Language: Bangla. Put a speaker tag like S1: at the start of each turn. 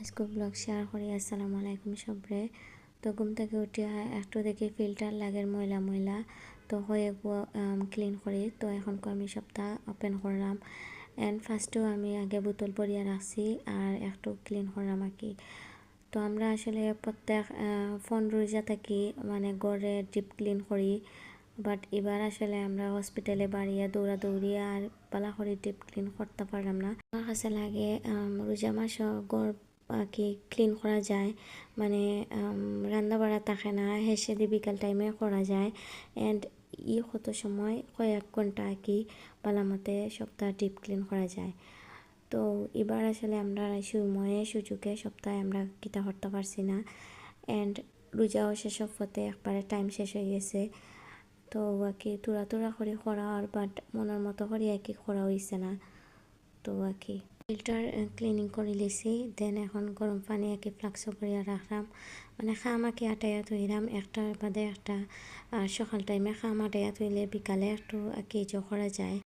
S1: আজকে ব্লগ শেয়ার করি। আসসালামু আলাইকুম সবরে। তো ঘুম থেকে উঠে একটু দেখি ফিল্টার লাগের ময়লা ময়লা, তো হয়ে ক্লিন করি। তো এখন আমি সপ্তাহ ওপেন করলাম অ্যান্ড ফার্স্টেও আমি আগে বোতল ভরিয়ে রাখছি আর একটু ক্লিন করলাম আর কি। তো আমরা আসলে প্রত্যেক ফোন রোজা থাকি মানে গড়ে ডিপ ক্লিন করি, বাট এবার আসলে আমরা হসপিটালে বাড়িয়ে দৌড়াদৌড়ি আর পালা করে ডিপ ক্লিন করতে পারলাম না। আমার কাছে লাগে রোজা মাস গড় কি ক্লিন করা যায়, মানে রান্না বাড়া থাকে না, হেসে দিয়ে বিকাল টাইমে করা যায় অ্যান্ড কত সময় কয়েক ঘন্টা আর কি পালামতে সপ্তাহ ডিপ ক্লিন করা যায়। তো এবার আসলে আমরা সময়ে সুযোগে সপ্তাহে আমরা কিতা করতে পারছি না অ্যান্ড রোজাও শেষ পথে একবারে টাইম শেষ হয়ে গেছে। তো আর কি তোরা করে করা আর বাট মনের মতো করে আর কি করা হয়েছে না। তো আর কি ফিল্টার ক্লিনিং করে লিছি, দেন এখন গরম পানি আর কি ফ্লাক্স করিয়া রাখলাম, মানে খাম আঁকি আটাইয়া থইলাম একটার বাদে একটা। আর সকাল টাইমে খাম আটাইয়া থইলে বিকালে একটু আর কি করা যায়।